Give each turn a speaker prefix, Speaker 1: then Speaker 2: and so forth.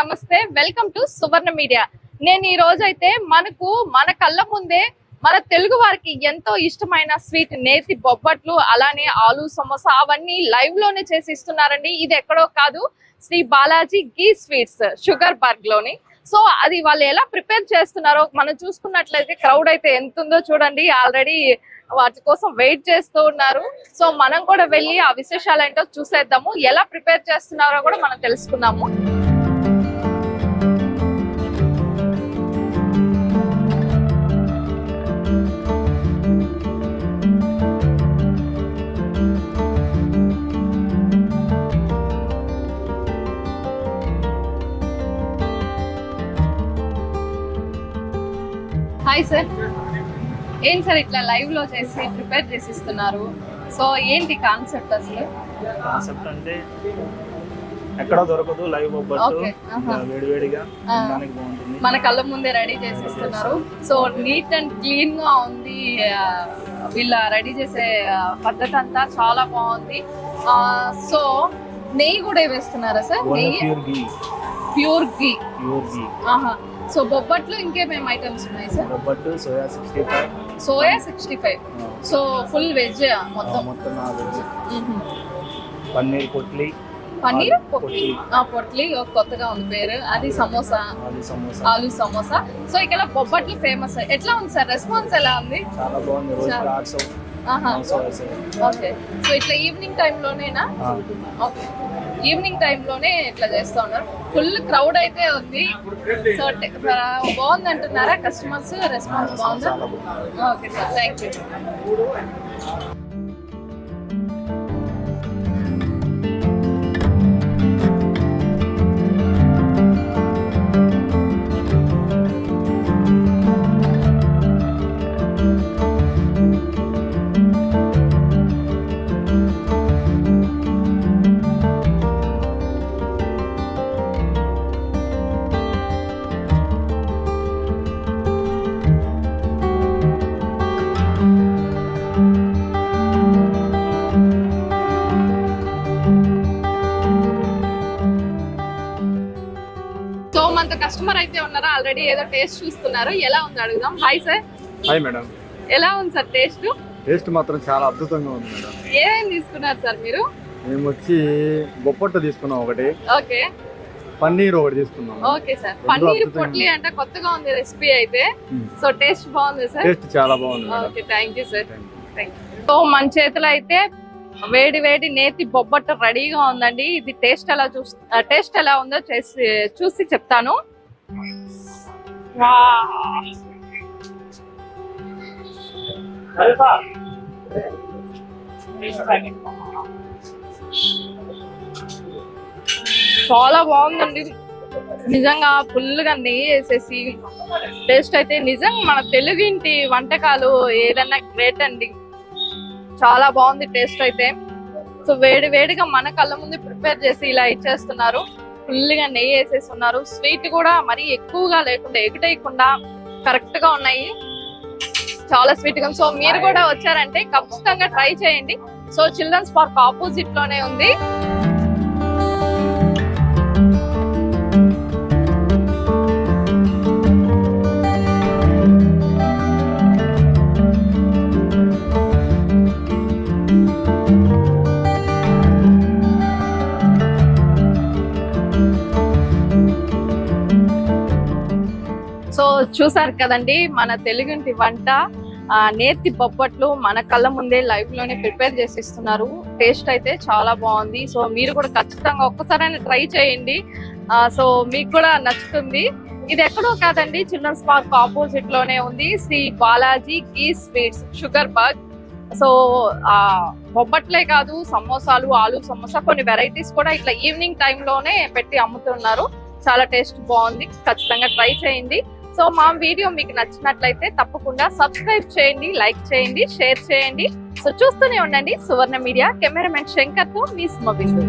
Speaker 1: నమస్తే, welcome to Suvarna media. నేను ఈ రోజు అయితే మన కళ్ళ ముందే మన తెలుగు వారికి ఎంతో ఇష్టమైన స్వీట్ నేతి బొబ్బట్లు, అలానే ఆలు సమోసా అవన్నీ లైవ్ లోనే చేసి ఇస్తున్నారండి. ఇది ఎక్కడో కాదు, శ్రీ బాలాజీ గీ స్వీట్స్ షుగర్ బర్గ్ లోని. సో అది వాళ్ళు ఎలా ప్రిపేర్ చేస్తున్నారో మనం చూసుకున్నట్లయితే క్రౌడ్ అయితే ఎంత ఉందో చూడండి. ఆల్రెడీ వాటి కోసం వెయిట్ చేస్తూ ఉన్నారు. సో మనం కూడా వెళ్ళి ఆ విశేషాలు ఏంటో చూసేద్దాము, ఎలా ప్రిపేర్ చేస్తున్నారో కూడా మనం తెలుసుకుందాము. హాయ్ సార్, ఏంటి సార్ ఇట్లా లైవ్ లో చేసి ప్రిపేర్ చేసి ఇస్తున్నారు? సో ఏంటి కాన్సెప్ట్ అసలు?
Speaker 2: కాన్సెప్ట్ అంటే ఎక్కడ దొరకదు, లైవ్ బొబ్బట్టు వేడివేడిగా బాగుంటుంది,
Speaker 1: మన కళ్ళ ముందే రెడీ చేసి ఇస్తున్నారు. సో నీట్ అండ్ క్లీన్ గా ఉంది, వీళ్ళ రెడీ చేసే పద్ధతి అంతా చాలా బాగుంది. సో నెయ్యి కూడా వేస్తున్నారా సార్? నెయ్యి, ప్యూర్ గీ. సో బొబ్బట్లు ఇంకేమేమి ఐటమ్స్ ఉన్నాయి sir?
Speaker 2: Bobbattu
Speaker 1: soya 65. So full veg మొత్తం.
Speaker 2: పన్నీర్ పొట్లి.
Speaker 1: పన్నీర్ పొట్లి కొత్తగా ఉంది పేరు. అది సమోసా, ఆలు సమోసా. సో ఇక్కడ బొబ్బట్లు ఫేమస్. ఎట్లా ఉంది సార్ రెస్పాన్స్? ఎలా ఉంది?
Speaker 2: చాలా బాగుంది.
Speaker 1: ఓకే, సో ఇట్లా ఈవినింగ్ టైంలోనేనా? ఓకే, ఈవినింగ్ టైంలోనే ఇట్లా చేస్తా ఉన్నారు. ఫుల్ క్రౌడ్ అయితే ఉంది. సో బాగుంది అంటున్నారా కస్టమర్స్? రెస్పాన్స్ బాగుందా? Okay sir, thank you. So మనతో కస్టమర్ అయితే ఉన్నారా, ఆల్రెడీ ఏదో టేస్ట్ చూస్తున్నారు. ఎలా ఉంది అడుగుదాం. Hi sir.
Speaker 2: Hi madam.
Speaker 1: ఎలా ఉంది సార్ టేస్ట్?
Speaker 2: టేస్ట్ మాత్రం చాలా అద్భుతంగా ఉంది మేడం.
Speaker 1: ఏమేమి తీసుకున్నారు సార్ మీరు?
Speaker 2: మేము వచ్చి బొప్పట్టు తీసుకున్నాం ఒకటి,
Speaker 1: ఓకే,
Speaker 2: పన్నీర్ ఒకటి తీసుకున్నాం.
Speaker 1: ఓకే సార్, పన్నీర్ పొట్లి అంటే కొత్తగా ఉంది రెసిపీ అయితే. సో టేస్ట్ బాగుంది సార్?
Speaker 2: టేస్ట్ చాలా బాగుంది.
Speaker 1: Okay, thank you sir. So మన చేతిలో అయితే వేడి వేడి నేతి బొబ్బట్టు రెడీగా ఉందండి. ఇది టేస్ట్ ఎలా ఉందో చూసి చెప్తాను. చాలా బాగుందండి నిజంగా. ఫుల్ గా నెయ్యి వేసేసి టేస్ట్ అయితే నిజంగా మన తెలుగింటి వంటకాలు ఏదన్నా గ్రేట్ అండి. చాలా బాగుంది టేస్ట్ అయితే. సో వేడి వేడిగా మన కళ్ళ ముందు ప్రిపేర్ చేసి ఇలా ఇచ్చేస్తున్నారు. ఫుల్ గా నెయ్యి వేసేస్తున్నారు. స్వీట్ కూడా మరీ ఎక్కువగా లేకుండా, ఎగుటేయకుండా కరెక్ట్ గా ఉన్నాయి. చాలా స్వీట్ గా. సో మీరు కూడా వచ్చారంటే ఖచ్చితంగా ట్రై చేయండి. సో చిల్డ్రన్స్ పార్క్ ఆపోజిట్ లోనే ఉంది. సో చూసారు కదండి, మన తెలుగుంటి వంట నేతి బొబ్బట్లు మన కళ్ళ ముందే లైవ్ లోనే ప్రిపేర్ చేసి ఇస్తున్నారు. టేస్ట్ అయితే చాలా బాగుంది. సో మీరు కూడా ఖచ్చితంగా ఒక్కసారైనా ట్రై చేయండి. సో మీకు కూడా నచ్చుతుంది. ఇది ఎక్కడో కాదండి, చిల్డ్రన్స్ పార్క్ ఆపోజిట్ లోనే ఉంది, శ్రీ బాలాజీ గీ స్వీట్స్ షుగర్ బర్గ్. సో బొబ్బట్లే కాదు, సమోసాలు, ఆలు సమోసా, కొన్ని వెరైటీస్ కూడా ఇట్లా ఈవినింగ్ టైంలోనే పెట్టి అమ్ముతున్నారు. చాలా టేస్ట్ బాగుంది, ఖచ్చితంగా ట్రై చేయండి. సో మా వీడియో మీకు నచ్చినట్లయితే తప్పకుండా సబ్స్క్రైబ్ చేయండి, లైక్ చేయండి, షేర్ చేయండి. సో చూస్తూనే ఉండండి సువర్ణ మీడియా. కెమెరామెన్ శంకర్ తో మీ సుమ బిందు.